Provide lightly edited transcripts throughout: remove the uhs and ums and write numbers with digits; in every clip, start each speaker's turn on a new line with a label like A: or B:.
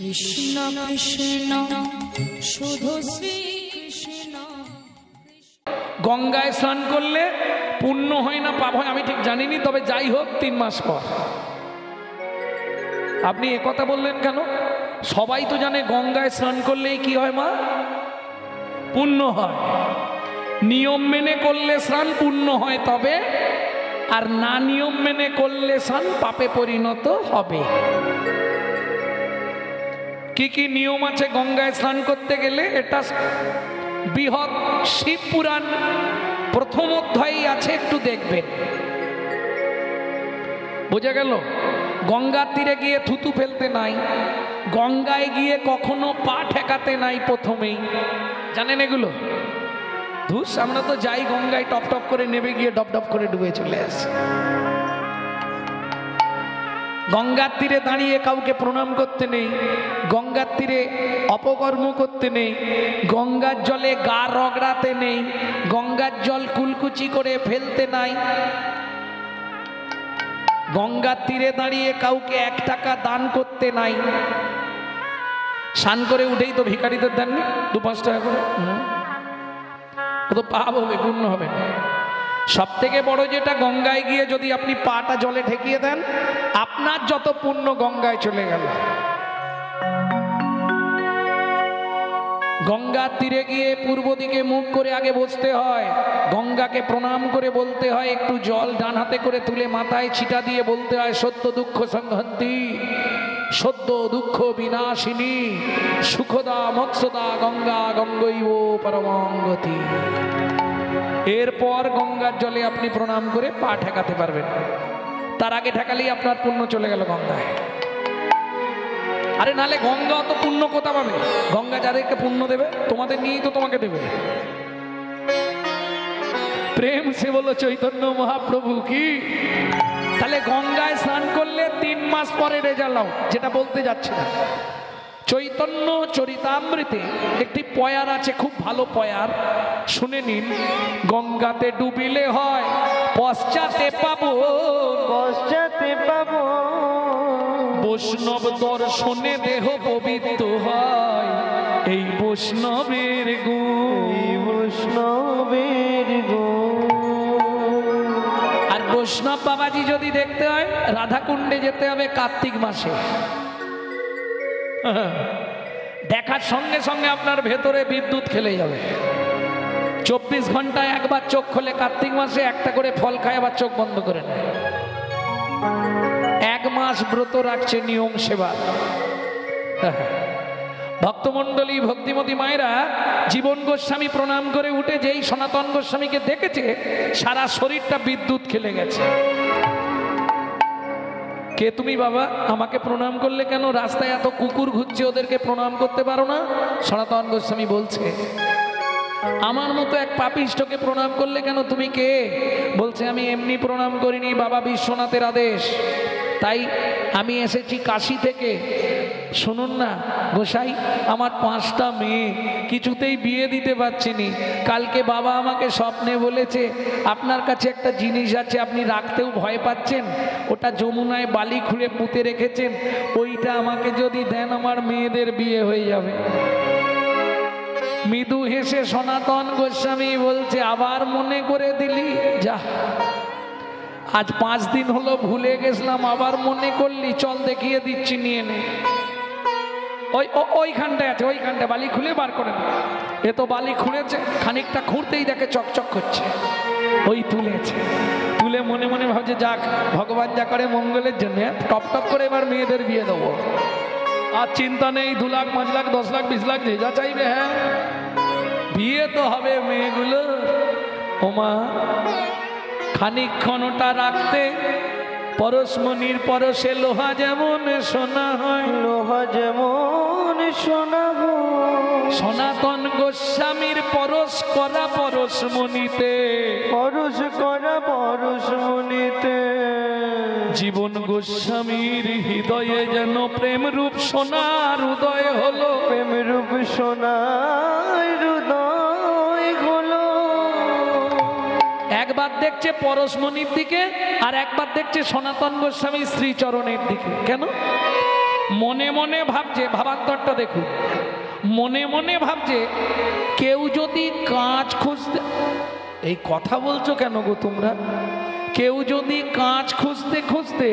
A: কৃষ্ণ কৃষ্ণ শুধু শ্রী কৃষ্ণ।
B: গঙ্গায় স্নান করলে পুণ্য হয় না পাপ হয় আমি ঠিক জানিনি, তবে যাই হোক 3 মাস পর। আপনি একথা বললেন কেন? সবাই তো জানে গঙ্গায় স্নান করলেই কি হয় মা? পুণ্য হয়। নিয়ম মেনে করলে স্নান পুণ্য হয়, তবে আর না নিয়ম মেনে করলে স্নান পাপে পরিণত হবে। কি কি নিয়ম আছে গঙ্গায় স্নান করতে গেলে? এটা বৃহৎ শিব পুরাণ প্রথম অধ্যায়ে আছে, একটু দেখবেন, বোঝা গেল? গঙ্গার তীরে গিয়ে থুতু ফেলতে নাই, গঙ্গায় গিয়ে কখনো পা ঠেকাতে নাই প্রথমেই, জানেন এগুলো? ধুস, আমরা তো যাই গঙ্গায় টপ টপ করে নেমে গিয়ে ডপ ডপ করে ডুবে চলে আসি। গঙ্গার তীরে দাঁড়িয়ে কাউকে প্রণাম করতে নেই, গঙ্গার তীরে অপকর্ম করতে নেই, গঙ্গার জলে গা রগড়াতে নেই, গঙ্গার জল কুলকুচি করে ফেলতে নাই, গঙ্গার তীরে দাঁড়িয়ে কাউকে 1 টাকা দান করতে নাই। স্নান করে উঠেই তো ভিখারিদের দেননি 2-5 টাকা করে, তো পাপ হবে, পূর্ণ হবে। সব থেকে বড় যেটা, গঙ্গায় গিয়ে যদি আপনি পাটা জলে ঠেকিয়ে দেন, আপনার যত পুণ্য গঙ্গায় চলে গেল। গঙ্গার তীরে গিয়ে পূর্ব দিকে মুখ করে আগে বসতে হয়, গঙ্গাকে প্রণাম করে বলতে হয়, একটু জল ডান হাতে করে তুলে মাথায় ছিটা দিয়ে বলতে হয়, সত্য দুঃখ সংহন্তি, সদ্য দুঃখ বিনাশিনী, সুখদা মৎস্যদা গঙ্গা গঙ্গৈব পরমাঙ্গতি। এরপর গঙ্গার জলে আপনি প্রণাম করে পা ঠেকাতে পারবেন। তার আগে ঠেকালেই আপনার পুণ্য চলে গেল গঙ্গায়। আরে নালে গঙ্গা অত পুণ্য কোথা পাবে? গঙ্গা যাদেরকে পুণ্য দেবে, তোমাদের নিয়েই তো তোমাকে দেবে। প্রেম সে বলো চৈতন্য মহাপ্রভু কি। তাহলে গঙ্গায় স্নান করলে 3 মাস পরে রেজাল্ট আউট, যেটা বলতে যাচ্ছে না। চৈতন্য চরিতামৃতে একটি পয়ার আছে, খুব ভালো পয়ার, শুনে নিন। গঙ্গাতে ডুবিলে হয় পশ্চাতে পাবো,
C: পশ্চাতে পাবো,
B: বৈষ্ণব দর্শনে দেহ পবিত্র হয়, এই বৈষ্ণবের গুণ,
C: বৈষ্ণবের গুণ।
B: আর বৈষ্ণব বাবাজি যদি দেখতে হয়, রাধাকুণ্ডে যেতে হবে কার্তিক মাসে। দেখার সঙ্গে সঙ্গে আপনার ভেতরে বিদ্যুৎ খেলে যাবে। 24 ঘন্টায় একবার চোখ খোলে কার্তিক মাসে, একটা করে ফল খায়, আবার চোখ বন্ধ করে নেয়। 1 মাস ব্রত রাখছে নিয়ম সেবা। ভক্তমণ্ডলী ভক্তিমতী মায়েরা জীবন গোস্বামী প্রণাম করে উঠে যেই সনাতন গোস্বামীকে দেখেছে, সারা শরীরটা বিদ্যুৎ খেলে গেছে। কে তুমি বাবা? আমাকে প্রণাম করলে কেন? রাস্তায় এত কুকুর ঘুরছে, ওদেরকে প্রণাম করতে পারো না? সনাতন গোস্বামী বলছে, আমার মতো এক পাপিষ্ঠকে প্রণাম করলে কেন? তুমি কে? বলছে, আমি এমনি প্রণাম করিনি, বাবা বিশ্বনাথের আদেশ, তাই আমি এসেছি কাশী থেকে। শুনুন না গোসাই, আমার 5টা মেয়ে, কিছুতেই বিয়ে দিতে পারছিনি। কালকে বাবা আমাকে স্বপ্নে বলেছে, আপনার কাছে একটা জিনিস আছে, আপনি রাখতেও ভয় পাচ্ছেন, ওটা যমুনায় বালি খুঁড়ে পুঁতে রেখেছেন, ওইটা আমাকে যদি দেন আমার মেয়েদের বিয়ে হয়ে যাবে। মৃদু হেসে সনাতন গোস্বামী বলছে, আবার মনে করে দিলি? যা, আজ 5 দিন হলো ভুলে গেছিলাম, আবার মনে করলি, চল দেখিয়ে দিচ্ছি, নিয়ে নে। ওইখানটায় আছে, ওইখানটায় বালি খুলে বার করে না। এ তো বালি খুঁড়েছে, খানিকটা খুঁড়তেই দেখে চকচক করছে, ওই তুলেছে। তুলে মনে মনে ভাবছে, যাক ভগবান যা করে মঙ্গলের জন্য, টপ টপ করে এবার মেয়েদের বিয়ে দেবো। আর চিন্তা নেই, 2 লাখ 5 লাখ 10 লাখ 20 লাখ যে যা চাইবে, হ্যাঁ বিয়ে তো হবে মেয়েগুলো। ওমা, খানিকক্ষণ ওটা রাখতে পরশমণির পরশে লোহা যেমন সোনা হয়,
C: লোহা যেমন সোনা হয়।
B: সনাতন গোস্বামীর পরশ করা পরশমণিতে,
C: পরশ করা পরশমণিতে,
B: জীবন গোস্বামীর হৃদয়ে যেন প্রেম রূপ সোনার উদয় হলো।
C: প্রেম রূপ সোনার হৃদয় হলো।
B: একবার দেখছে পরশমণির দিকে, আর একবার দেখছে সনাতন গোস্বামী শ্রীচরণের দিকে। কেন? মনে মনে ভাবছে, ভাবান্তরটা দেখুন, মনে মনে ভাবছে কেউ যদি কাঁচ খুঁজতে, এই কথা বলছো কেন গো তোমরা, কেউ যদি কাঁচ খুঁজতে খুঁজতে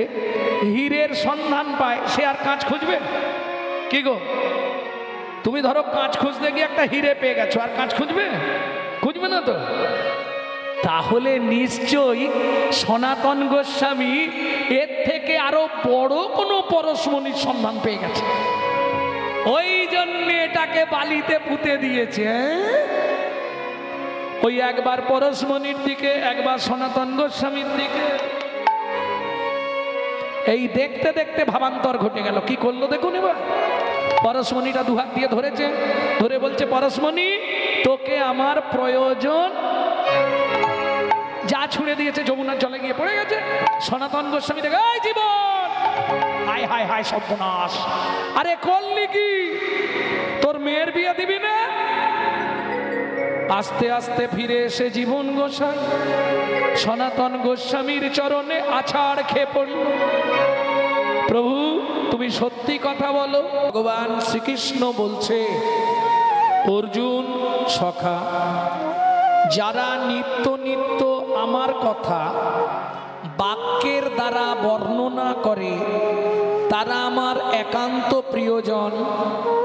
B: হীরের সন্ধান পায়, সে আর কাঁচ খুঁজবে কি গো? তুমি ধরো কাঁচ খুঁজতে গিয়ে একটা হীরে পেয়ে গেছো, আর কাঁচ খুঁজবে? খুঁজবে না তো। তাহলে নিশ্চয়ই সনাতন গোস্বামী এর থেকে আরো বড় কোনো পরশমণির সন্ধান পেয়ে গেছে, ওই জন্য এটাকে বালিতে পুঁতে দিয়েছে। ওই একবার পরশমণির দিকে, একবার সনাতন গোস্বামীর দিকে, এই দেখতে দেখতে ভাবান্তর ঘটে গেল। কি করলো দেখুন এবার। পরশমণিটা দুহাত দিয়ে ধরেছে, ধরে বলছে, পরশমণি তোকে আমার প্রয়োজন। যা ছুঁড়ে দিয়েছে যমুনার জলে গিয়ে পড়ে গেছে। সনাতন গোস্বামী দেখে, এই জীবন, হায় হায় হায় সর্বনাশ, আরে করলি কি? তোর মেয়ের বিয়ে দিবি না? আস্তে আস্তে ফিরে এসে জীবন গোসাই সনাতন গোস্বামীর চরণে আছাড় খেয়ে পড়ল। প্রভু তুমি সত্যি কথা বলো। ভগবান শ্রীকৃষ্ণ বলছে, অর্জুন সখা, যারা নিত্য নিত্য আমার কথা বাক্যের দ্বারা বর্ণনা করে তারা আমার একান্ত প্রিয়জন,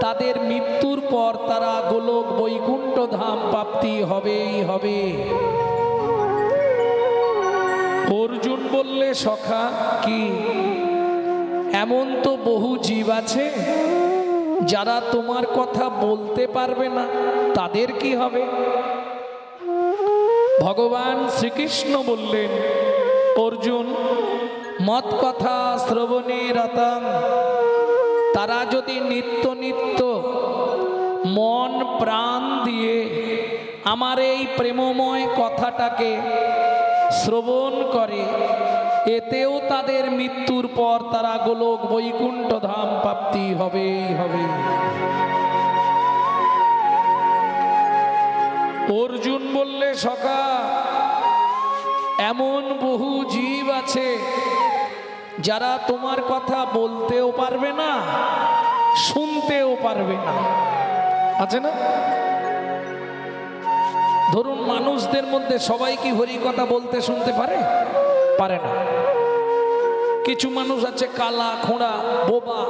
B: তাদের মৃত্যুর পর তারা গোলক বৈকুণ্ঠ ধাম প্রাপ্তি হবেই হবে। অর্জুন বললে, সখা কি, এমন তো বহু জীব আছে যারা তোমার কথা বলতে পারবে না, তাদের কি হবে? ভগবান শ্রীকৃষ্ণ বললেন, অর্জুন মত কথা শ্রবণে রতং, তারা যদি নিত্য নিত্য মন প্রাণ দিয়ে আমার এই প্রেমময় কথাটাকে শ্রবণ করে, এতেও তাদের মৃত্যুর পর তারা গোলক বৈকুণ্ঠ ধাম প্রাপ্তি হবেই হবে। অর্জুন বললে, সখা এমন বহু জীব আছে যারা তোমার কথা বলতেও পারবে না, শুনতেও পারবে না, আছে না? ধরুন মানুষদের মধ্যে সবাই কি হরি কথা বলতে শুনতে পারে? পারে না। কিছু মানুষ আছে কালা, খোঁড়া, বোবা,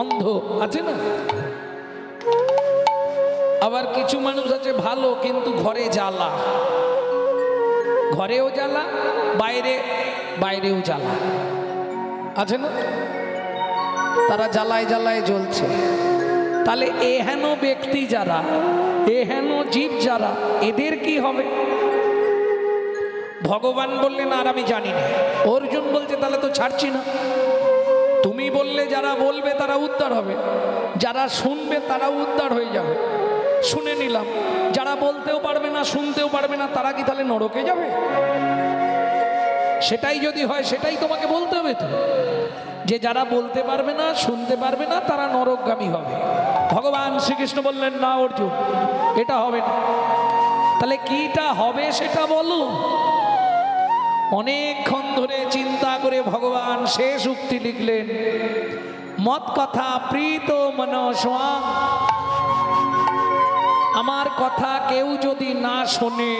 B: অন্ধ, আছে না? আবার কিছু মানুষ আছে ভালো কিন্তু ঘরে জ্বালা, ঘরেও জ্বালা, বাইরেও জ্বালা, আছে না? তারা জ্বালায় জ্বালায় জ্বলছে। তাহলে এহেন ব্যক্তি যারা, এহেন জীব যারা, এদের কি হবে? ভগবান বললেন, আর আমি জানি না। অর্জুন বলছে, তাহলে তো ছাড়ছি না। তুমি বললে যারা বলবে তারা উদ্ধার হবে, যারা শুনবে তারাও উদ্ধার হয়ে যাবে। শুনে নিলাম, যারা বলতেও পারবে না, শুনতেও পারবে না, তারা কি তাহলে নরকে যাবে? সেটাই যদি হয় সেটাই তোমাকে বলতে হবে তো, যে যারা বলতে পারবে না, শুনতে পারবে না, তারা নরকগামী হবে। ভগবান শ্রীকৃষ্ণ বললেন, না অর্জুন, এটা হবে না। তাহলে কিটা হবে সেটা বলো। অনেকক্ষণ ধরে চিন্তা করে ভগবান শেষ উক্তি লিখলেন, মত কথা প্রীত মনস্বাং, আমার কথা কেউ যদি না শোনে,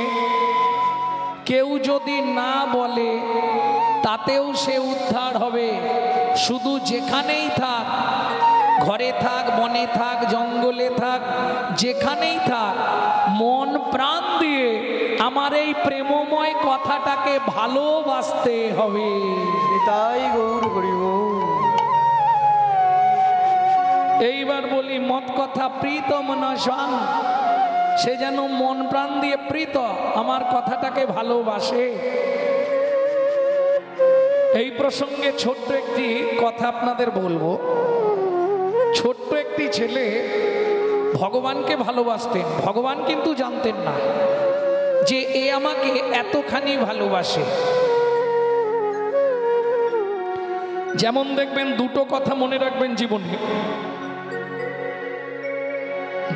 B: কেউ যদি না বলে, তাতেও সে উদ্ধার হবে। শুধু যেখানেই থাক, ঘরে থাক, বনে থাক, জঙ্গলে থাক, যেখানেই থাক, মন প্রাণ দিয়ে আমার এই প্রেমময় কথাটাকে ভালোবাসতে হবে।
C: তাই গৌর করিব।
B: এইবার বলি, মত কথা প্রীত মনস্বাং, সে যেন মন প্রাণ দিয়ে প্রীত আমার কথাটাকে ভালোবাসে। এই প্রসঙ্গে ছোট্ট একটি কথা আপনাদের বলবো। ছোট্ট একটি ছেলে ভগবানকে ভালোবাসতেন, ভগবান কিন্তু জানতেন না যে এ আমাকে এতখানি ভালোবাসে। যেমন দেখবেন, দুটো কথা মনে রাখবেন জীবনে,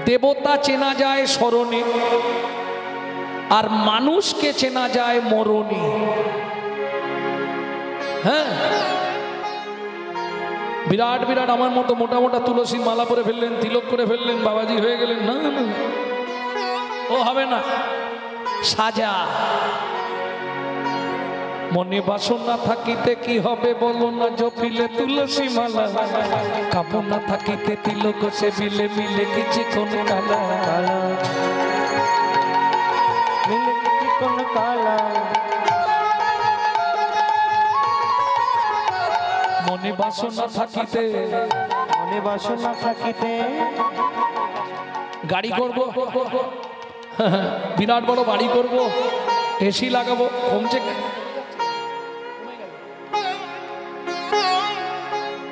B: দেবতা চেনা যায় স্মরণে, আর মানুষকে চেনা যায় মরণে। হ্যাঁ, বিরাট বিরাট আমার মতো মোটা মোটা তুলসীর মালা পরে ফেললেন, তিলক করে ফেললেন, বাবাজি হয়ে গেলেন, না না না, ও হবে না। সাজা। মনে বাসনা থাকিতে কি হবে বলো না, জপিলে তুলসী মালা, কামনা থাকিতে তিলক সে মিলে মিলে কিছুক্ষণ কালা,
C: মিলে কিছুক্ষণ কালা।
B: মনে বাসনা থাকিতে,
C: মনে বাসনা থাকিতে
B: গাড়ি করব, বিরাট বড় বাড়ি করব, এসি লাগাবো, কমছে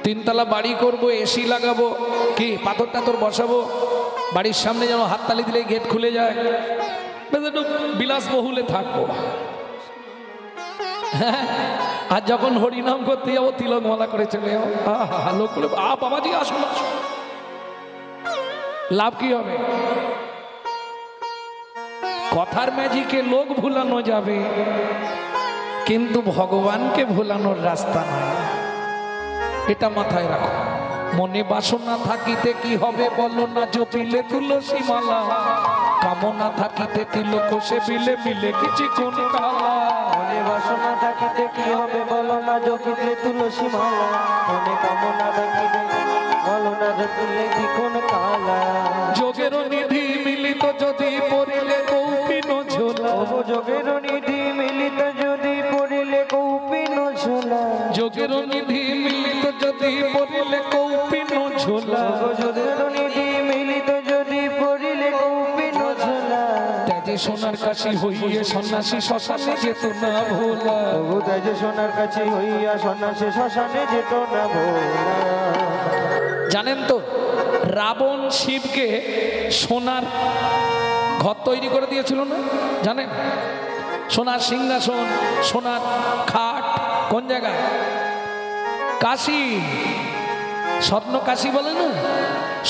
B: তিনতলা বাড়ি করব, এসি লাগাবো, কি পাথর টাথর বসাবো, বাড়ির সামনে যেন হাততালি দিলে গেট খুলে যায়, বেশ একটু বিলাসবহুলে থাকবো। আর যখন হরিনাম করতে যাবো তিলক মালা করে চলে যাবো, লোক করে বাবাজি আসুন আসুন, লাভ কি হবে? কথার ম্যাজিকে লোক ভুলানো যাবে, কিন্তু ভগবানকে ভুলানোর রাস্তা নয়, এটা মাথায় রাখো। মনে বাসনা থাকিতে কি হবে বলো না, জপিলে তুলসী মালা, কামনা থাকিতে তিলক সে মিলে মিলে কিছুক্ষণ কালা।
C: মনে বাসনা থাকিতে কি হবে বলো না, জপিলে তুলসী মালা, মনে কামনা থাকিতে বলো না, জপিলে কিছুক্ষণ কালা।
B: যোগের নিধি মিলিত যদি পড়িলে কৌপিন ঝোলা,
C: যোগের নিধি মিলিত যদি পড়িলে কৌপিন ঝোলা,
B: যোগের নিধি মিলিত যদি পড়িলে কৌপিন ঝোলা,
C: যোগের নিধি মিলিত যদি পড়িলে কৌপিন ঝোলা।
B: ত্যাজে সোনার কাশি হইয়ে সন্ন্যাসী শ্মশানে যেত না ভোলা,
C: ত্যাজে সোনার কাছে হইয়া সন্ন্যাসী শ্মশানে যেত না ভোলা।
B: জানেন তো রাবণ শিবকে সোনার ঘর তৈরি করে দিয়েছিল না, জানেন? সোনার সিংহাসন, সোনার খাট, কোন জায়গায়? কাশী, স্বর্ণ কাশী বলে না,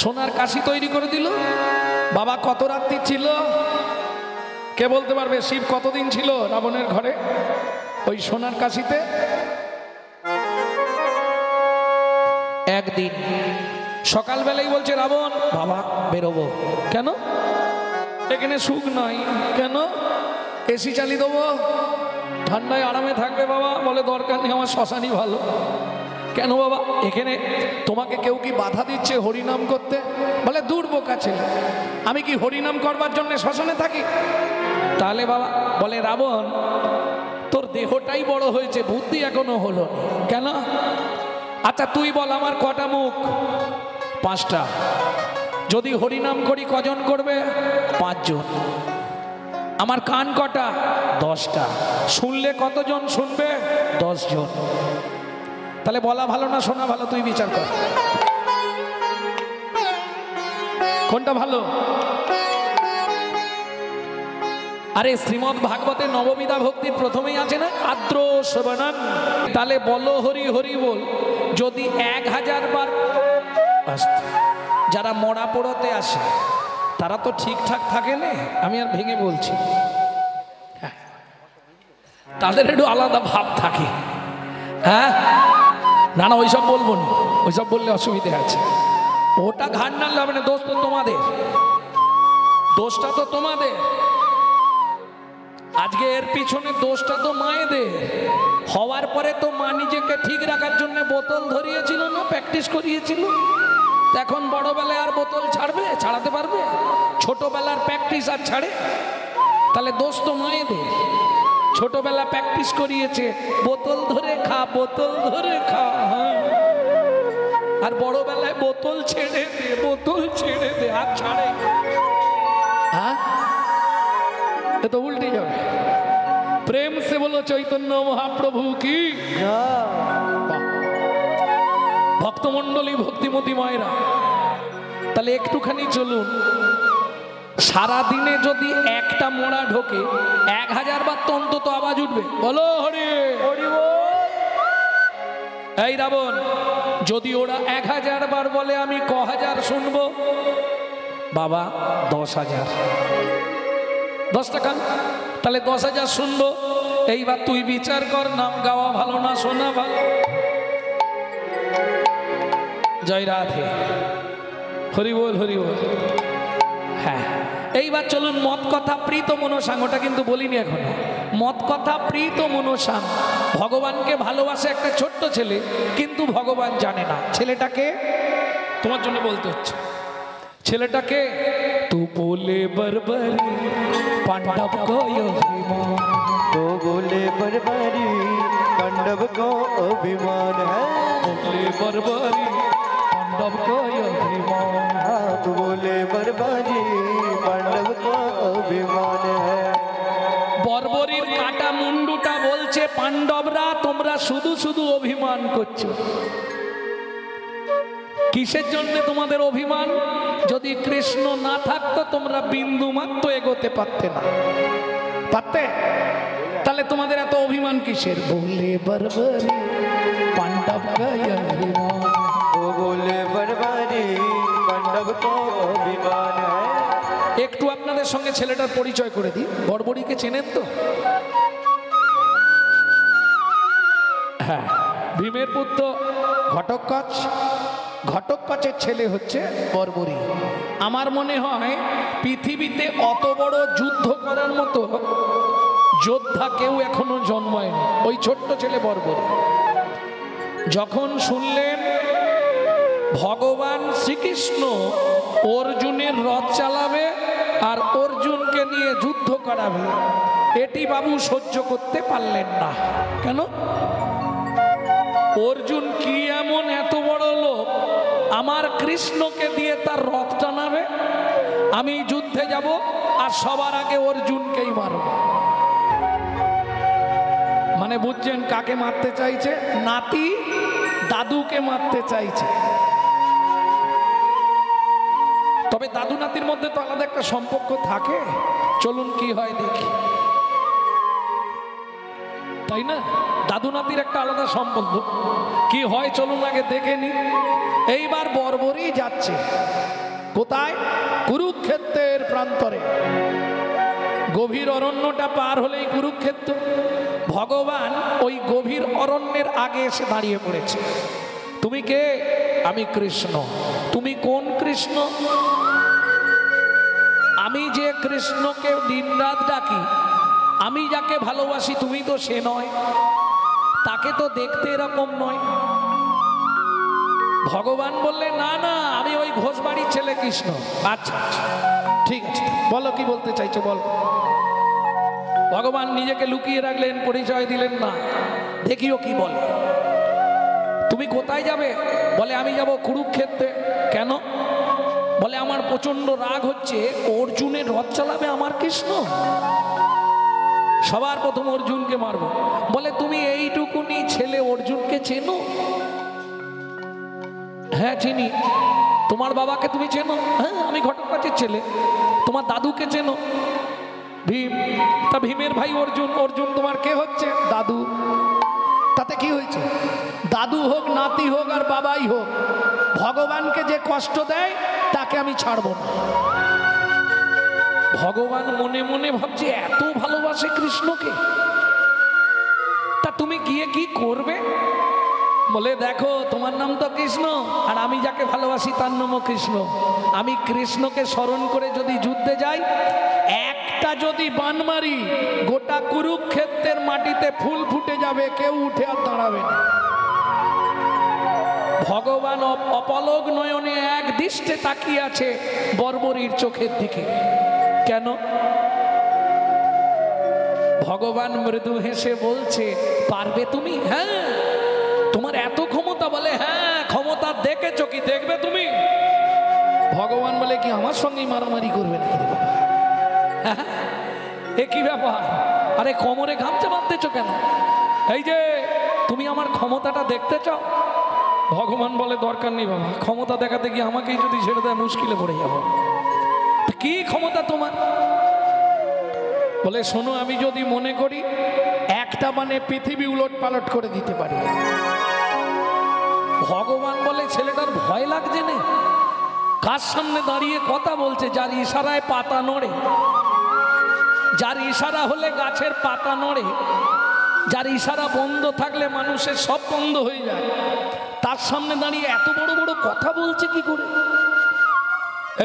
B: সোনার কাশী তৈরি করে দিল। বাবা কত রাত্রি ছিল কে বলতে পারবে? শিব কতদিন ছিল রাবণের ঘরে ওই সোনার কাশীতে? একদিন। সকালবেলাই বলছে রাবণ, বাবা বেরোবো। কেন? এখানে সুখ নাই। কেন? এসি চালিয়ে দেবো, ঠান্ডায় আরামে থাকবে। বাবা বলে দরকার নেই, আমার শ্মশানই ভালো। কেন বাবা? এখানে তোমাকে কেউ কি বাধা দিচ্ছে হরিনাম করতে? বলে দূর বোকা ছেলে, আমি কি হরিনাম করবার জন্য শ্মশানে থাকি? তাহলে বাবা বলে রাবণ, তোর দেহটাই বড় হয়েছে, বুদ্ধি এখনো হলো। কেন? আচ্ছা তুই বল, আমার কটা মুখ? 5টা। যদি হরিনাম করি কজন করবে? 5 জন। আমার কান কটা? 10টা। শুনলে কতজন শুনবে? 10 জন। তাহলে বলা ভালো না শোনা ভালো? তুই বিচার কর, কোনটা ভালো? আরে শ্রীমদ্ ভাগবতে নববিধা ভক্তির প্রথমেই আছে না, আদ্র শ্রবণম। তাহলে বলো হরি হরি বল। যদি 1000 বার আসতে, যারা মরা পোড়াতে আসে তারা তো ঠিকঠাক থাকে না, আমি আর ভেঙে বলছি, তাদের একটু আলাদা ভাব থাকে। হ্যাঁ, না না ওইসব বলবো না, ওইসব বললে অসুবিধে আছে। ওটা ঘাট নাড়লে হবে না, দোষ তো তোমাদের, দোষটা তো তোমাদের। আজকে এর পিছনে দোষটা তো মায়েদের। হওয়ার পরে তো মা নিজেকে ঠিক রাখার জন্য বোতল ধরিয়েছিল না, প্র্যাকটিস করিয়েছিল। এখন বড়বেলায় আর বোতল ছাড়বে? ছাড়াতে পারবে? ছোটবেলার প্র্যাকটিস আর ছাড়ে? তাহলে দোষ তো মায়েদের। ছোটবেলা প্র্যাকটিস করিয়েছে, বোতল ধরে খা, বোতল ধরে খা। হ্যাঁ, আর বড়বেলায় বোতল ছেড়ে দে, বোতল ছেড়ে দে, আর ছাড়ে? হ্যাঁ, এ তো উল্টে যাবে। প্রেম সে বলো চৈতন্য মহাপ্রভু কি। ভক্তমণ্ডলী, ভক্তিমতী মায়েরা, তাহলে একটুখানি চলুন। সারা দিনে যদি একটা মোড়া ঢোকে, 1000 বার তো অন্তত আওয়াজ উঠবে, বলো হরি হরি বল। এই রাবণ, যদি ওরা 1000 বার বলে, আমি ক হাজার শুনবো? বাবা 10,000। 10 টাকা, তাহলে 10,000 শুনবো। এইবার তুই বিচার কর, নাম গাওয়া ভালো না শোনা ভালো? জয় রাধে, হরি বল হরি বল। হ্যাঁ, এইবার চলুন মত কথা প্রীত মনসাং, ওটা কিন্তু বলিনি এখনো। মত কথা প্রীত মনসাং, ভগবানকে ভালোবাসে একটা ছোট্ট ছেলে, কিন্তু ভগবান জানে না। ছেলেটাকে তোমার জন্য বলতে হচ্ছে, ছেলেটাকে তু বলে বরবরি পাণ্ডব को अभिमान,
C: तो बोले बरबरी पांडव को अभिमान है,
B: बोले बरबरी पांडव को अभिमान।
C: हाँ तो बोले बरबरी पांडव को अभिमान है।
B: বর্বরীর কাটা মুন্ডুটা বলছে, পাণ্ডবরা তোমরা শুধু শুধু অভিমান করছো। কিসের জন্য তোমাদের অভিমান? যদি কৃষ্ণ না থাকতো তোমরা বিন্দু মাত্র এগোতে পারতে না, পারতে? তাহলে তোমাদের এত অভিমান কিসের? বলে বরবরি পাণ্ডব का अभिमान,
C: तो बोले बरबरी पांडव को अभिमान है।
B: একটু আপনাদের সঙ্গে ছেলেটার পরিচয় করে দিই। বর্বরীকে চেনেন তো? হ্যাঁ, ভীমের পুত্র ঘটোৎকচ, ঘটোৎকচের ছেলে হচ্ছে বর্বরী। আমার মনে হয় পৃথিবীতে অত বড় যুদ্ধ করার মতো যোদ্ধা কেউ এখনো জন্মায়নি, ওই ছোট্ট ছেলে বর্বরী। যখন শুনলেন ভগবান শ্রীকৃষ্ণ অর্জুনের রথ চালাবে আর অর্জুনকে নিয়ে যুদ্ধ করাবে, এটি বাবু সহ্য করতে পারলেন না। কেন? অর্জুন কি এমন এত বড় লোক আমার কৃষ্ণকে দিয়ে তার রথ টানাবে? আমি যুদ্ধে যাব আর সবার আগে অর্জুনকেই মারব। মানে বুঝছেন কাকে মারতে চাইছে? নাতি দাদুকে মারতে চাইছে। তবে দাদু নাতির মধ্যে তো আলাদা একটা সম্পর্ক থাকে, চলুন কি হয় দেখি, তাই না? দাদু নাতির একটা আলাদা সম্পর্ক কি হয় চলুন আগে দেখে নি। এইবার বর্বরী যাচ্ছে কোথায়? কুরুক্ষেত্রের প্রান্তরে। গভীর অরণ্যটা পার হলেই কুরুক্ষেত্র। ভগবান ওই গভীর অরণ্যের আগে এসে দাঁড়িয়ে পড়েছে। তুমি কে? আমি কৃষ্ণ। তুমি কোন কৃষ্ণ? আমি যে কৃষ্ণকে দিনরাত ডাকি, আমি যাকে ভালোবাসি, তুমি তো সে নয়, তাকে তো দেখতে এরকম নয়। ভগবান বললে না না, আমি ওই ঘোষবাড়ির ছেলে কৃষ্ণ। আচ্ছা আচ্ছা ঠিক আছে, বলো কি বলতে চাইছো বল। ভগবান নিজেকে লুকিয়ে রাখলেন, পরিচয় দিলেন না, দেখিও কি বলে। তুমি কোথায় যাবে? বলে আমি যাব কুরুক্ষেত্রে। কেন? বলে আমার প্রচন্ড রাগ হচ্ছে, অর্জুনের রথ চালাবে আমার কৃষ্ণ, সবার প্রথম অর্জুনকে মারব। বলে তুমি এইটুকুনি ছেলে অর্জুনকে চেনো? হ্যাঁ চিনি। তোমার বাবাকে তুমি চেনো? হ্যাঁ আমি ঘটোৎকচের ছেলে। তোমার দাদুকে চেনো? ভীম। তা ভীমের ভাই অর্জুন। অর্জুন তোমার কে হচ্ছে? দাদু। তাতে কি হয়েছে? দাদু হোক, নাতি হোক আর বাবাই হোক, ভগবানকে যে কষ্ট দেয় তাকে আমি ছাড়বো না। ভগবান মনে মনে ভাবছে এত ভালোবাসে কৃষ্ণকে, তা তুমি গিয়ে কি করবে? বলে দেখো তোমার নাম তো কৃষ্ণ, আর আমি যাকে ভালোবাসি তার নামও কৃষ্ণ। আমি কৃষ্ণকে স্মরণ করে যদি যুদ্ধে যাই, একটা যদি বান মারি, গোটা কুরুক্ষেত্রের মাটিতে ফুল ফুটে যাবে, কেউ উঠে আর দাঁড়াবে না। ভগবান অপলক নয়নে এক দৃষ্টে তাকিয়ে আছে বর্বরীর চোখের দিকে। কেন? ভগবান মৃদু হেসে বলছে পারবে তুমি? হ্যাঁ তোমার এত ক্ষমতা? বলে হ্যাঁ ক্ষমতা দেখেছো কি দেখবে তুমি? ভগবান বলে কি আমার সঙ্গেই মারামারি করবে নাকি রে বাবা? এ কি ব্যাপার? আরে কোমরে গামছা বাঁধতেছো কেন? এই যে তুমি আমার ক্ষমতাটা দেখতে চাও? ভগবান বলে দরকার নেই বাবা, ক্ষমতা দেখাতে গিয়ে আমাকেই যদি ছেড়ে দেয় মুশকিলে পড়ে যাবো। কি ক্ষমতা তোমার? বলে শোনো, আমি যদি মনে করি একটা মানে পৃথিবী উলট পালট করে দিতে পারি। ভগবান বলে ছেলেটার ভয় লাগছে না? কার সামনে দাঁড়িয়ে কথা বলছে? যার ইশারায় পাতা নড়ে, যার ইশারা হলে গাছের পাতা নড়ে, যার ইশারা বন্ধ থাকলে মানুষের সব বন্ধ হয়ে যায়, তার তার সামনে দাঁড়িয়ে এত বড় বড় কথা বলছে কি করে?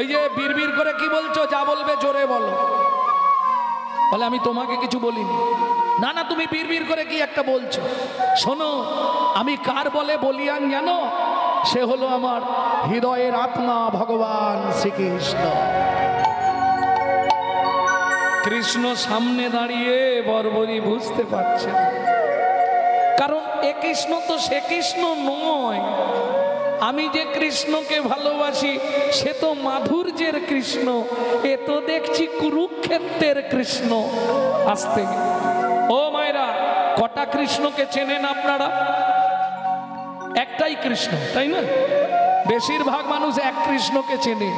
B: এই যে বিড়বিড় করে কি বলছো, যা বলবে জোরে বলো। বলে আমি তোমাকে কিছু বলিনি। না না, তুমি বিড়বিড় করে কি একটা বলছো। শোনো, আমি কার বলে বলিয়ান জানো? সে হলো আমার হৃদয়ের আত্মা ভগবান শ্রীকৃষ্ণ। কৃষ্ণ সামনে দাঁড়িয়ে বর্বরী বুঝতে পারছে, কারণ এ কৃষ্ণ তো সে কৃষ্ণ নয়। আমি যে কৃষ্ণকে ভালোবাসি সে তো মাধুর্যের কৃষ্ণ, এ তো দেখছি কুরুক্ষেত্রের কৃষ্ণ। আসতে ও মায়েরা, কটা কৃষ্ণকে চেনেন আপনারা? একটাই কৃষ্ণ, তাই না? বেশিরভাগ মানুষ এক কৃষ্ণকে চেনে।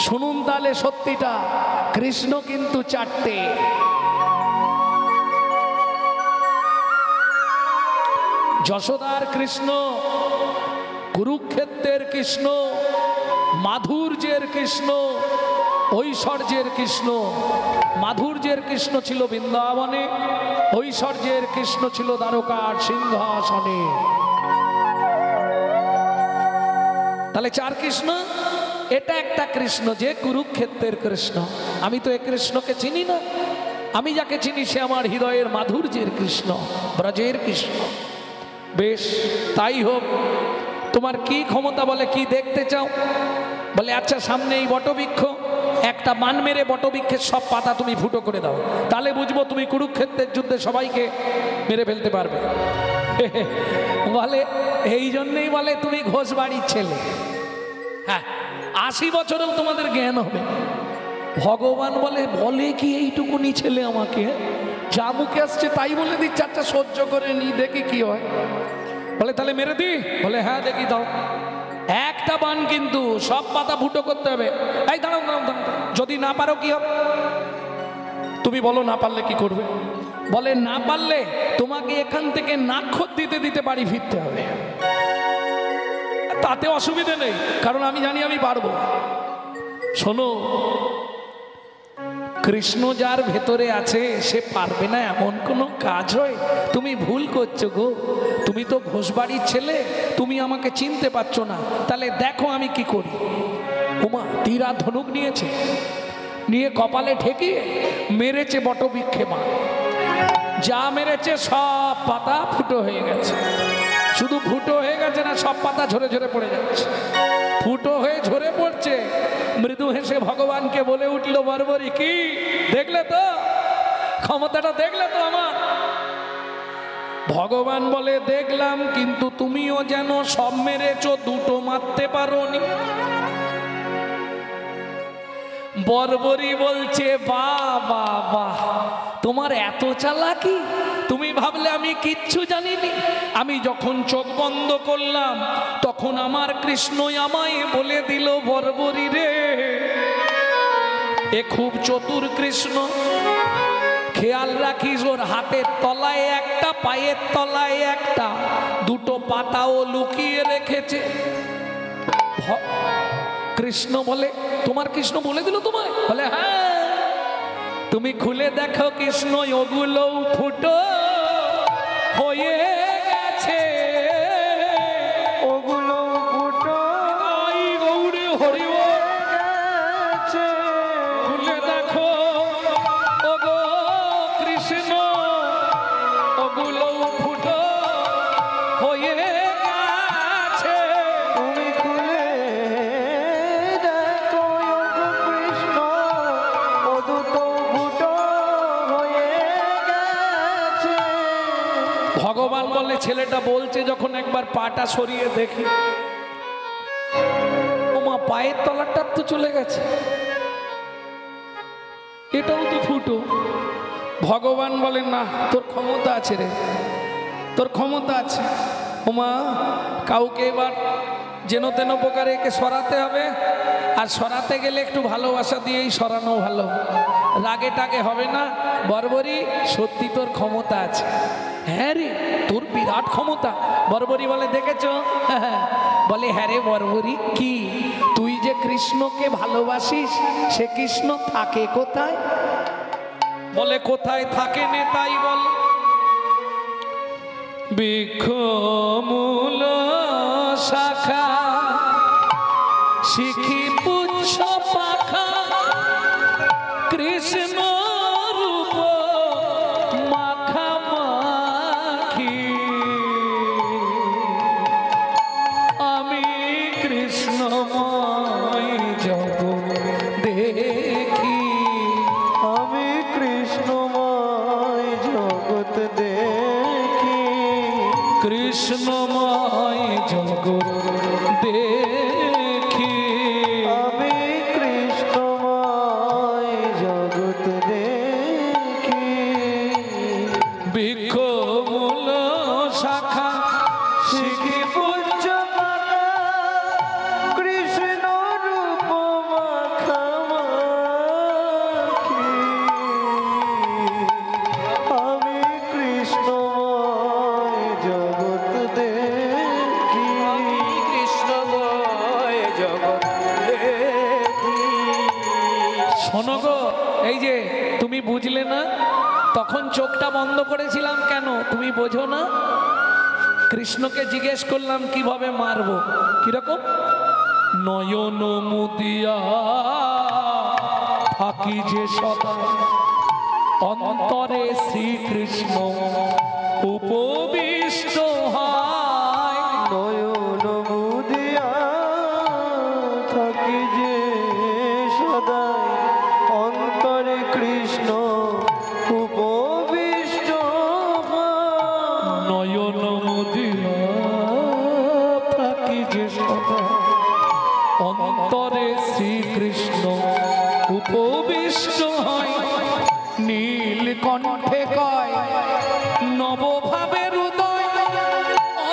B: শুনুন তাহলে সত্যিটা, কৃষ্ণ কিন্তু চারটে। যশোদার কৃষ্ণ, কুরুক্ষেত্রের কৃষ্ণ, মাধুর্যের কৃষ্ণ, ঐশ্বর্যের কৃষ্ণ। মাধুর্যের কৃষ্ণ ছিল বৃন্দাবনে, ঐশ্বর্যের কৃষ্ণ ছিল দ্বারকার সিংহাসনে। তাহলে চার কৃষ্ণ। এটা একটা কৃষ্ণ যে কুরুক্ষেত্রের কৃষ্ণ। আমি তো এ কৃষ্ণকে চিনি না। আমি যাকে চিনি সে আমার হৃদয়ের মাধুর্যের কৃষ্ণ, ব্রজের কৃষ্ণ। বেশ, তাই হোক। তোমার কি ক্ষমতা, বলে কি দেখতে চাও? বলে আচ্ছা, সামনে এই বটবৃক্ষ, একটা বান মেরে বটবৃক্ষের সব পাতা তুমি ফুটো করে দাও, তাহলে বুঝবো তুমি কুরুক্ষেত্রের যুদ্ধে সবাইকে মেরে ফেলতে পারবে। বলে এই জন্যই বলে তুমি ঘোষ বাড়ির ছেলে। হ্যাঁ, 80 বছরেও তোমাদের জ্ঞান হবে। ভগবান বলে বলে কি এইটুকুনি ছেলে আমাকে যা মুখে আসছে তাই বলে দিচ্ছে, আচ্ছা সহ্য করে নি, দেখি কি হয়। বলে তাহলে মেরে দি? বলে হ্যাঁ দেখি দাও। একটা বান কিন্তু সব পাতা ফুটো করতে হবে। এই দাঁড়াও দাঁড়াও দাঁড়াও, যদি না পারো কি হবে? তুমি বলো না পারলে কি করবে? বলে না পারলে তোমাকে এখান থেকে নাক্ষর দিতে দিতে বাড়ি ফিরতে হবে। তাতে অসুবিধে নেই, কারণ আমি জানি আমি পারবো। শোনো, কৃষ্ণ যার ভেতরে আছে সে পারবে না এমন কোনো কাজ হয়? তুমি ভুল করছো গো। তুমি তো ঘোষবাড়ির ছেলে, তুমি আমাকে চিনতে পারছো না। তাহলে দেখো আমি কি করি। ওমা, তীরা ধনুক নিয়েছে, নিয়ে কপালে ঠেকিয়ে মেরেছে বটবৃক্ষে মা। যা মেরেছে সব পাতা ফুটো হয়ে গেছে। শুধু ফুটো হয়ে গেছে না, সব পাতা ঝরে ঝরে পড়ে যাচ্ছে। ফুটো হয়ে ঝরে পড়ছে। মৃদু হেসে ভগবানকে বলে উঠল বর্বরী, কি দেখলে তো ক্ষমতাটা, দেখলে তো আমার? ভগবান বলে দেখলাম, কিন্তু তুমিও যেন সব মেরেছো, দুটো মারতে পারোনি। বর্বরী বলছে বাহ বাহ বাহ, তোমার এত চালাকি। তুমি ভাবলে আমি কিচ্ছু জানিনি? আমি যখন চোখ বন্ধ করলাম তখন আমার কৃষ্ণই আমায় বলে দিল, বর্বরী রে এ খুব চতুর কৃষ্ণ, খেয়াল রাখিস ওর হাতের তলায় একটা, পায়ের তলায় একটা, দুটো পাতাও লুকিয়ে রেখেছে। কৃষ্ণ বলে তোমার কৃষ্ণ বলে দিল তোমায়? বলে হ্যাঁ, তুমি খুলে দেখো কৃষ্ণ ওগুলো ফুটো হয়ে গেছে,
C: ওগুলো ফুটো
B: গৌরী হরিব
C: গেছে।
B: খুলে দেখো ওগো কৃষ্ণ ওগুলো ফুটো হয়ে গেছে।
C: তুমি খুলে দেখো ওগো কৃষ্ণ, ও দুটো ফুটো হয়ে গেছে।
B: ভগবান বলে ছেলেটা বলছে যখন একবার পাটা সরিয়ে দেখি, ওমা পায়ের তলাটা তো চলে গেছে, এটাও তো ফুটো। ভগবান বলেন না, তোর ক্ষমতা আছে রে, তোর ক্ষমতা আছে। ওমা কাউকে এবার যেন তেন প্রকারে একে সরাতে হবে, আর সরাতে গেলে একটু ভালোবাসা দিয়েই সরানো ভালো, রাগে টাগে হবে না। বর্বরী সত্যি তোর ক্ষমতা আছে। হ্যাঁ রে, তোর বিরাট ক্ষমতা। বর্বরী বলে দেখেছো? বলে হ্যাঁ রে বর্বরী, কি তুই যে কৃষ্ণকে ভালোবাসিস সে কৃষ্ণ থাকে কোথায়? বলে কোথায় থাকে নে তাই বল। বৃক্ষ মূল শাখা শিখি পুচ্ছ পাখা কৃষ্ণ রূপ মাখামাখি আমি কৃষ্ণময় জগৎ দেখি
C: আমি কৃষ্ণময় জগৎ দেখি
B: কৃষ্ণময় জগৎ দেখি
C: আমি কৃষ্ণময় জগৎ দেখি
B: বৃক্ষ মূল শাখা
C: শিখি পুঞ্জ মালা কৃষ্ণ রূপ মাখামাখি আমি কৃষ্ণময় জগৎ দেখি কৃষ্ণময় জগৎ দেখি
B: শোনো গো, এই যে তুমি বুঝলে না, তখন চোখটা বন্ধ করেছিলাম কেন তুমি বোঝো না? কৃষ্ণকে জিজ্ঞেস করলাম কিভাবে মারবো, কিরকম? নয়ন মুদিয়া থাকি যে সদা অন্তরে শ্রীকৃষ্ণ উপবিষ্ট হয়।
C: নয়ন মুদিয়া থাকি যে সদাই অন্তরে কৃষ্ণ উপবিষ্ট হয়।
B: নয়ন মুদিয়া থাকি যে সদা অন্তরে শ্রীকৃষ্ণ উপবিষ্ট হয়। নীল কণ্ঠে কয় নবভাবের উদয়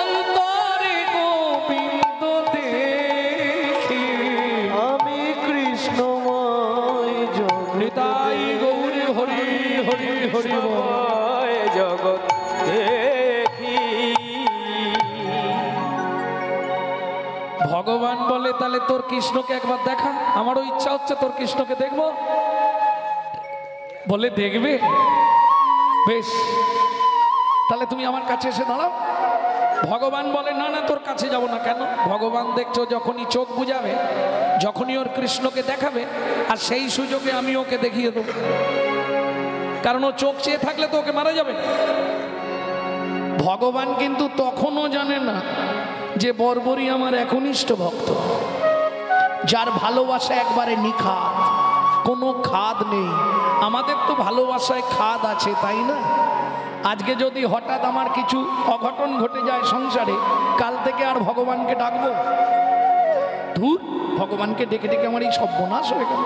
B: অন্তরে গোবিন্দ দেখি
C: আমি কৃষ্ণময় জগৎ
B: নিতাই গৌরী হরি হরি হরি বল।
C: জগৎ দেখি
B: ভগবান বলে তাহলে তোর কৃষ্ণকে একবার দেখা, আমারও ইচ্ছা হচ্ছে তোর কৃষ্ণকে দেখবো। বলে দেখবে, বেশ তাহলে তুমি আমার কাছে এসে দাঁড়াও। ভগবান বলে না না তোর কাছে যাব না। কেন? ভগবান দেখছো যখনই চোখ বুঝাবে, যখনই ওর কৃষ্ণকে দেখাবে, আর সেই সুযোগে আমি ওকে দেখিয়ে দেবো। কারণ ও চোখ চেয়ে থাকলে তো ওকে মারা যাবে। ভগবান কিন্তু তখনও জানে না যে বর্বরী আমার একনিষ্ঠ ভক্ত, যার ভালোবাসা একবারে নিখাদ, কোনো খাদ নেই। আমাদের তো ভালোবাসায় খাদ আছে, তাই না? আজকে যদি হঠাৎ আমার কিছু অঘটন ঘটে যায় সংসারে, কাল থেকে আর ভগবানকে ডাকবো? ধুর, ভগবানকে ডেকে ডেকে আমার এই সর্বনাশ হয়ে গেল।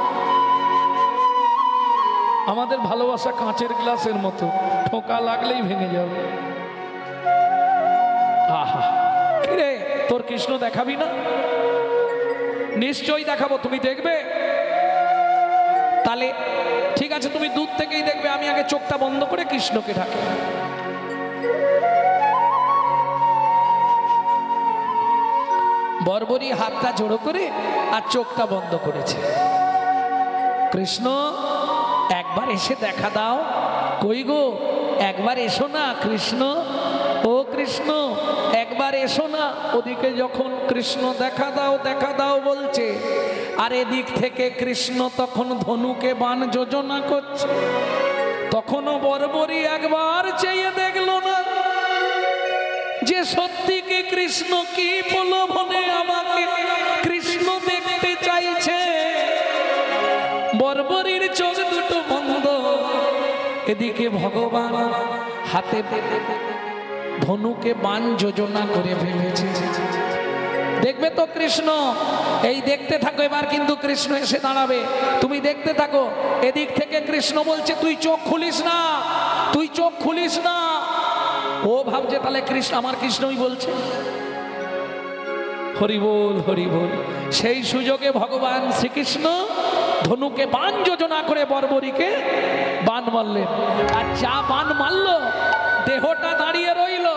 B: আমাদের ভালোবাসা কাঁচের গ্লাসের মতো, ঠোকা লাগলেই ভেঙে যাবে। আহা, কিরে তোর কৃষ্ণ দেখাবি না? নিশ্চয়ই দেখাবো, তুমি দেখবে। তাহলে ঠিক আছে, তুমি দূর থেকেই দেখবে। আমি আগে চোখটা বন্ধ করে কৃষ্ণকে ডাকি। বর্বরী হাতটা জোড়ো করে আর চোখটা বন্ধ করেছে। কৃষ্ণ একবার এসে দেখা দাও। কই গো, একবার এসো না কৃষ্ণ, ও কৃষ্ণ একবার এসো না। ওদিকে যখন কৃষ্ণ দেখা দাও বলছে, আর এদিক থেকে কৃষ্ণ তখন ধনুকে বাণ যোজনা করছে। তখনও বর্বরী একবার চেয়ে দেখলো না যে সত্যি কি কৃষ্ণ কি প্রলোভনে আমাকে কৃষ্ণ দেখতে চাইছে। বর্বরীর চোখ দুটো বন্ধ। এদিকে ভগবান হাতে ধনুকে বাণ যোজনা করে ফেলেছে। দেখবে তো কৃষ্ণ, এই দেখতে থাকো। এবার কিন্তু কৃষ্ণ এসে দাঁড়াবে, তুমি দেখতে থাকো। এদিক থেকে কৃষ্ণ বলছে তুই চোখ খুলিস না, তুই চোখ খুলিস না। ও ভাবছে তাহলে কৃষ্ণ, আমার কৃষ্ণই বলছে। হরি বল হরি বল। সেই সুযোগে ভগবান শ্রীকৃষ্ণ ধনুকে বাণ যোজনা করে বর্বরীকে বাণ মারলেন। আর যা বাণ মারলো, দেহটা দাঁড়িয়ে রইল,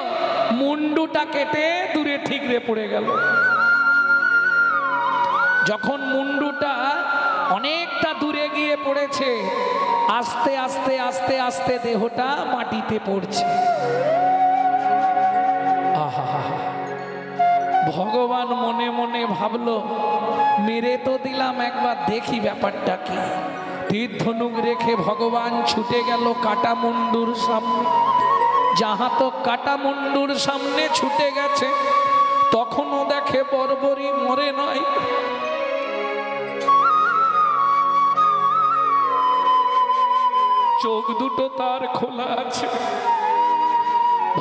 B: মুন্ডুটা কেটে দূরে ঠিকরে পড়ে গেল। যখন মুন্ডুটা অনেকটা দূরে গিয়ে পড়েছে, আস্তে আস্তে আস্তে আস্তে দেহটা মাটিতে পড়ছে। ভগবান মনে মনে ভাবলো মেরে তো দিলাম, একবার দেখি ব্যাপারটা কি। তীর ধনুক রেখে ভগবান ছুটে গেল কাটামুন্ডুর সামনে। যাহা তো কাটামুন্ডুর সামনে ছুটে গেছে, তখনও দেখে বর্বরী মরে নয়, চোখ দুটো তার খোলা আছে।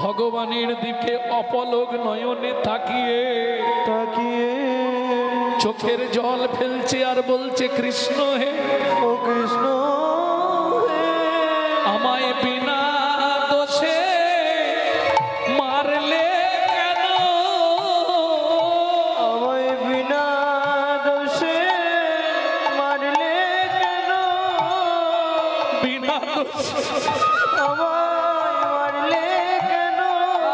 B: ভগবানের দিকে অপলক নয়নে তাকিয়ে চোখের জল ফেলছে আর বলছে, কৃষ্ণ হে,
C: ও কৃষ্ণ হে,
B: আমায় বিনা দোষে মারলে কেন?
C: আমায় বিনা দোষে মারলে কেন?
B: বিনা দোষে
C: আমায় মারলে কেন?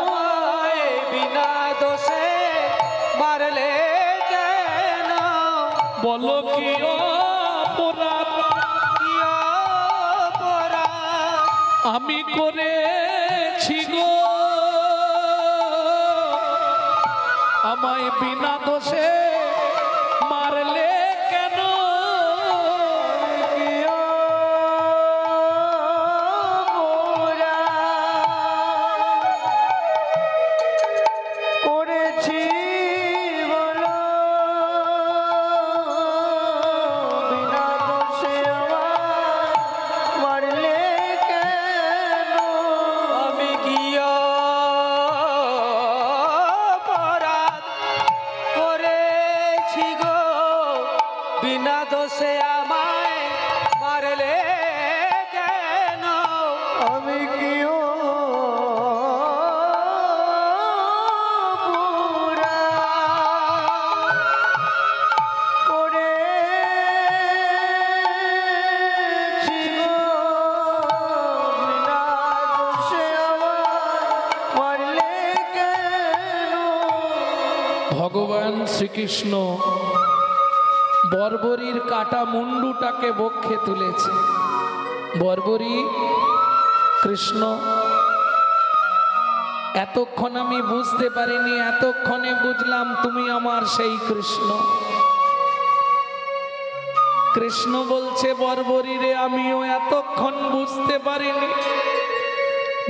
C: আমায় বিনা দোষে মারলে কেন?
B: বলো কি অপরাধ আমি করেছি গো, আমায় বিনা দোষে মারলে কেন?
C: করেছি বলো, বিনা দোষে আমায় মারলে কেন? আমি কি অপরাধ করেছি গো, বিনা দোষে আমায় মারলে কেন? আমি কি
B: ভগবান শ্রীকৃষ্ণ বর্বরীর কাটা মুন্ডুটাকে বক্ষে তুলেছে। বর্বরী, কৃষ্ণ, এতক্ষণ আমি বুঝতে পারিনি, এতক্ষণে বুঝলাম তুমি আমার সেই কৃষ্ণ। কৃষ্ণ বলছে, বর্বরী রে, আমিও এতক্ষণ বুঝতে পারিনি,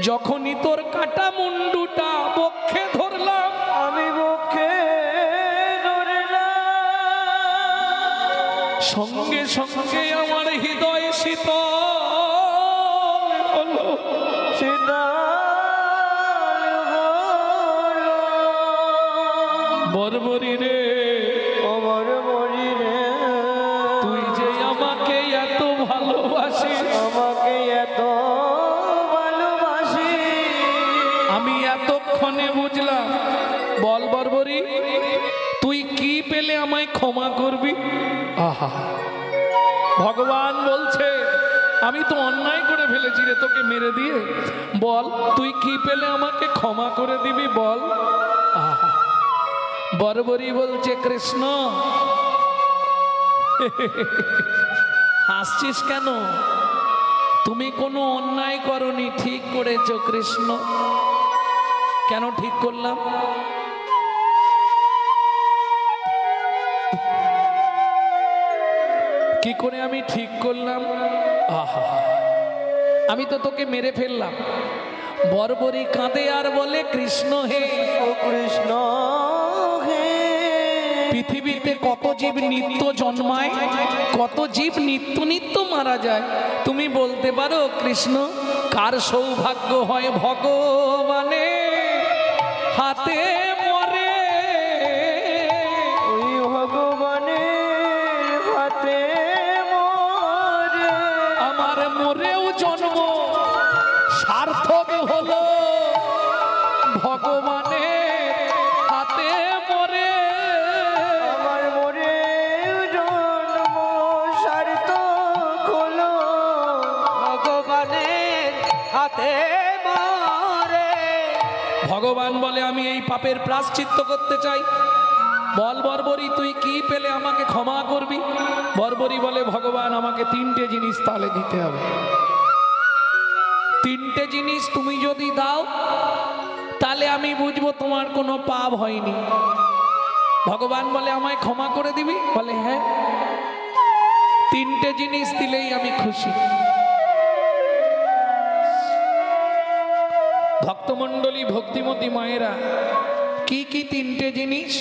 B: যখনই তোর কাটা মুন্ডুটা বক্ষে ধরলাম,
C: আমি বক্ষে ধরলাম,
B: সঙ্গে সঙ্গে আমার হৃদয় শীতল হলো। বর্বরী রে,
C: আমার মরি রে,
B: তুই যে আমাকে এত ভালোবাসিস,
C: আমাকে এত ভালোবাসি,
B: আমি এতক্ষণে বুঝলাম। বল বর্বরী, তুই কি পেলে আমায় ক্ষমা করবি? আহা, ভগবান বলছে, আমি তো অন্যায় করে ফেলেছি রে তোকে মেরে দিয়ে, বল তুই কি পেলে আমাকে ক্ষমা করে দিবি, বল। আহা, বর্বরী বলছে, কৃষ্ণ, হাসছিস কেন? তুমি কোনো অন্যায় করনি, ঠিক করেছো কৃষ্ণ। কেন ঠিক করলাম? কি করে আমি ঠিক করলাম? আহা, আমি তো তোকে মেরে ফেললাম। বর্বরী কাঁদে আর বলে, কৃষ্ণ হে,
C: ও কৃষ্ণ হে,
B: পৃথিবীতে কত জীব নিত্য জন্মায়, কত জীব নিত্য নিত্য মারা যায়, তুমি বলতে পারো কৃষ্ণ কার সৌভাগ্য হয় ভগবানে হাতে মরে?
C: ওই ভগবানের হাতে মরে,
B: আমার মরেও জন্ম সার্থক হলো, ভগবানের হাতে মরে।
C: আমার মরে জন্ম সার্থক হলো, ভগবানের হাতে মরে।
B: ভগবান বলে, আমি এই পাপের প্রায়শ্চিত্ত করতে চাই। বল বর্বরী, তুই কি পেলে আমাকে ক্ষমা করবি? বর্বরী বলে, ভগবান আমাকে তিনটে জিনিস তাহলে দিতে হবে। তিনটে জিনিস তুমি যদি দাও, তাহলে আমি বুঝবো তোমার কোনো পাপ হয়নি। ভগবান বলে আমায় ক্ষমা করে দিবি? বলে হ্যাঁ, তিনটে জিনিস দিলেই আমি খুশি। ভক্তমণ্ডলী, ভক্তিমতী মায়েরা, কি কি তিনটে জিনিস?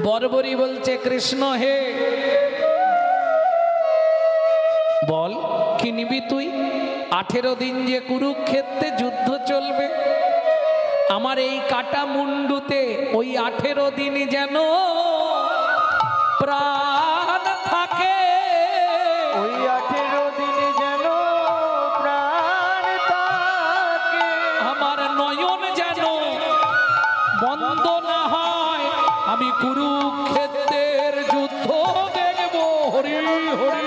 B: বর্বরী বলছে কৃষ্ণ হে, বল কি নিবি তুই? 18 দিন যে কুরুক্ষেত্রে যুদ্ধ চলবে, আমার এই কাটা মুন্ডুতে ওই 18 দিন যেন প্রাণ থাকে।
C: ওই 18 দিনে যেন প্রাণ থাকে,
B: আমার নয়ন যেন বন্ধ না হয়, আমি কুরুক্ষেত্রের যুদ্ধ দেখব। হরি হরি হরি,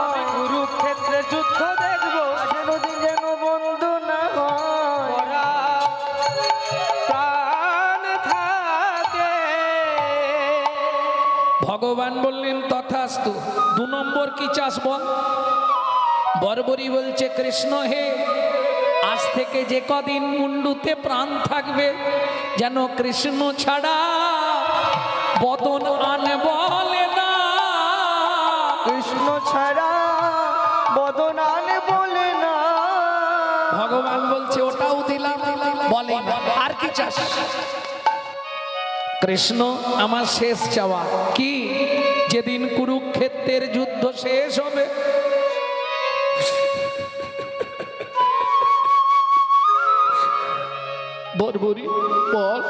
C: আমি কুরুক্ষেত্রে যুদ্ধ দেখবো। 18 দিন যেন বন্ধ না হয়, প্রাণ থাকে।
B: ভগবান বললেন তথাস্তু। 2 নম্বর কি চাস বল? বর্বরী বলছে কৃষ্ণ হে, আজ থেকে যে কদিন মুন্ডুতে প্রাণ থাকবে যেন কৃষ্ণ ছাড়া বদন আনে বলে না।
C: কৃষ্ণ ছাড়া বদন আনে বলে না।
B: ভগবান বলছে ওটাও দিলাম, বলে না। আর কি চাস? কৃষ্ণ আমার শেষ চাওয়া কি? যেদিন কুরুক্ষেত্রের যুদ্ধ শেষ হবে, বর্বরী বল।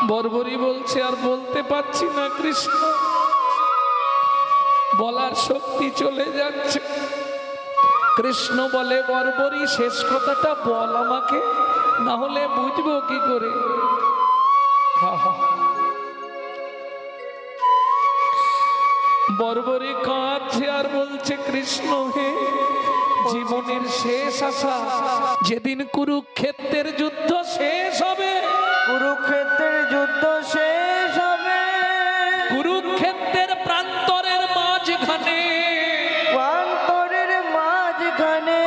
B: বর্বরী বলছে আর বলতে পারছি না কৃষ্ণ, বলার শক্তি চলে যাচ্ছে। কৃষ্ণ বলে বর্বরী শেষ কথাটা বল আমাকে, না হলে বুঝবো কি করে। বর্বরী কাঁদছে আর বলছে কৃষ্ণ হে, জীবনের শেষ আশা যেদিন কুরুক্ষেত্রের যুদ্ধ শেষ হবে,
C: কুরুক্ষেত্রের যুদ্ধ শেষ হবে,
B: কুরুক্ষেত্রের প্রান্তরের মাঝখানে,
C: প্রান্তরের মাঝখানে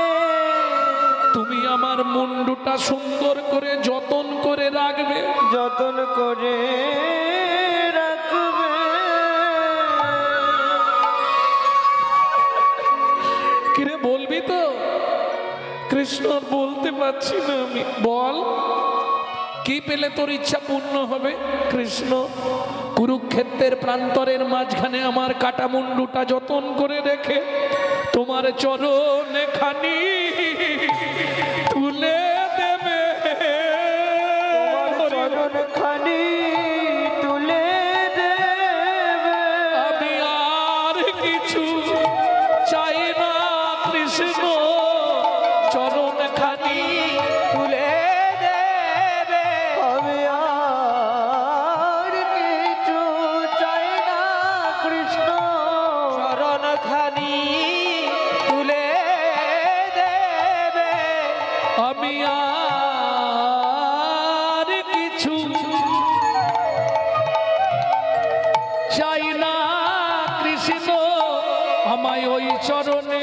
B: তুমি আমার মুন্ডুটা সুন্দর করে যতন করে রাখবে।
C: যতন করে রাখবে।
B: কিরে বলবি তো? কৃষ্ণ বলতে পারছি না আমি, বল কি পেলে তোর ইচ্ছা পূর্ণ হবে? কৃষ্ণ কুরুক্ষেত্রের প্রান্তরের মাঝখানে আমার কাটা মুন্ডুটা যতন করে রেখে তোমার চরণে খানি তুলে দেবে।
C: তোমার চরণ খানি তুলে দেবে।
B: আমি আর কিছু চাই না কৃষ্ণ, চরণ খানি তুলে দেবে।
C: আমি আর কিছু চাই না কৃষ্ণ, চরণ খানি তুলে দেবে।
B: আমি আর কিছু চাই না কৃষ্ণ, আমায় ওই চরণে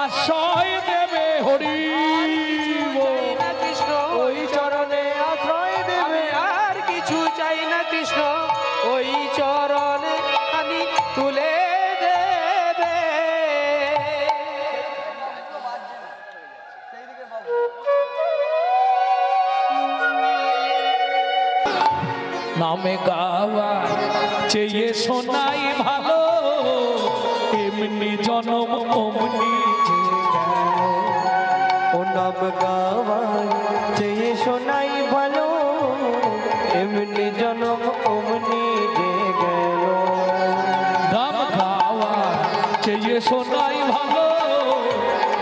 B: আশ্রয় দেবে। হরি বল।
C: কৃষ্ণ ওই চরণে আশ্রয় দেবে। আর কিছু চাই না কৃষ্ণ, ওই চরণে খানি তুলে দেবে।
B: নামে গাওয়া চেয়ে শোনাই ভালো, এমনি জনম অমনি যে গেল।
C: ও নাম গাওয়াই চেয়ে শোনাই ভালো, এমনি জনম অমনি যে গেল।
B: নাম গাওয়া চেয়ে শোনাই ভালো,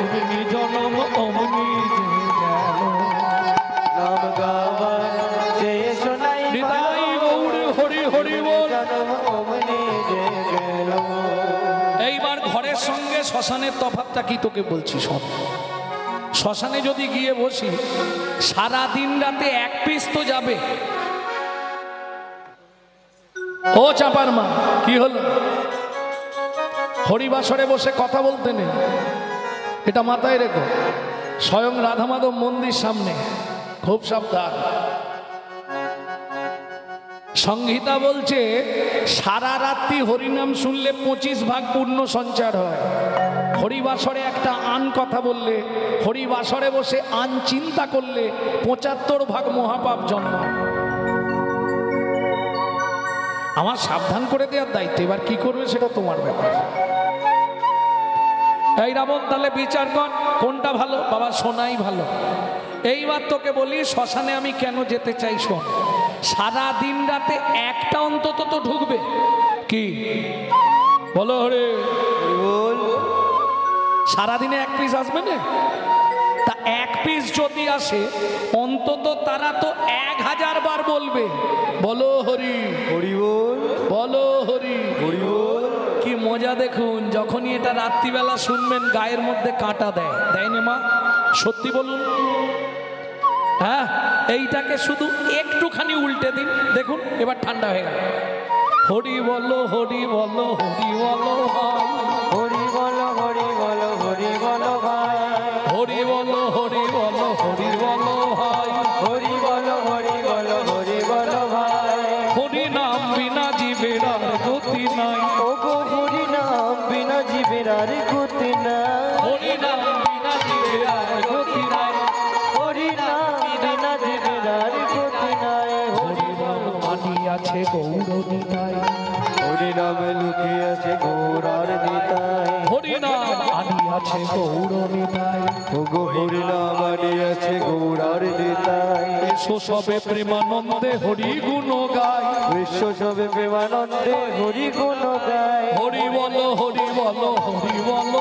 B: এমনি জনম অমনি যে গেল।
C: নাম গাওয়াই চেয়ে শোনাই ভালো,
B: নিতাই গৌর হরি হরি বল।
C: জনম অমনি যে গেল।
B: এইবার ঘরের সঙ্গে শ্মশানের তফাৎটা কি তোকে বলছি শোন। শ্মশানে যদি গিয়ে বসি, সারা দিন রাতে এক পিস তো যাবে। ও চাপার মা, কি হলো? হরিবাসরে বসে কথা বলতে নেই, এটা মাথায় রেখো। স্বয়ং রাধা মাধব মন্দির সামনে খুব সাবধান। সংহিতা বলছে সারা রাত্রি হরিনাম শুনলে 25 ভাগ পুণ্য সঞ্চার হয়। হরিবাসরে একটা আন কথা বললে, হরিবাসরে বসে আন চিন্তা করলে 75 ভাগ মহাপাপ জন্মায়। আমার সাবধান করে দেওয়ার দায়িত্ব, এবার কি করবে সেটা তোমার ব্যাপার। এই রাবণ, তাহলে বিচার কর কোনটা ভালো? বাবা শোনাই ভালো। এইবার তোকে বলি শ্মশানে আমি কেন যেতে চাই শোন। সারা দিন রাতে একটা অন্তত তো ঢুকবে, কি বলো হরে
C: বল।
B: সারাদিনে এক পিস আসবে না? তা এক পিস যদি আসে অন্তত তারা তো 1000 বার বলবে বলো হরি
C: হরি বল,
B: বলো হরি
C: হরি বল।
B: কি মজা দেখুন, যখনই এটা রাত্রিবেলা শুনবেন গায়ের মধ্যে কাঁটা দেয়, দেয় না মা? সত্যি বলুন। হ্যাঁ, এইটাকে শুধু একটুখানি উল্টে দিন, দেখুন এবার ঠান্ডা হয়ে গেল। হরি বলো হরি বলো হরি বলো ভাই,
C: হরি বল, হরি বল, হরি বল ভাই।
B: হরি বলো হরি বলো হরি বলো ভাই,
C: হরি বল, হরি বল, হরি বল ভাই।
B: হরি নাম বিনা জীবের আর গতি নাই,
C: ও গো হরি নাম বিনা জীবের আর গতি নাই।
B: হরি নাম বিনা জীবের আর গতি নাই,
C: হরি নাম বিনা জীবের আর গতি নাই।
B: হরি বল মানি আছে গৌরবিতাই,
C: হরি নামে লুকিয়েছে গৌরার নিতাই।
B: হরি নাম আনি আছে গৌরবিতাই,
C: ও গো হরি নাম আনিয়াছে গৌরার নিতাই।
B: এসো সবে প্রেমানন্দে হরি গুণ গাই,
C: বিশ্ব সবে প্রেমানন্দে হরি গুণ গায়।
B: হরি বলো হরি বলো হরি বলো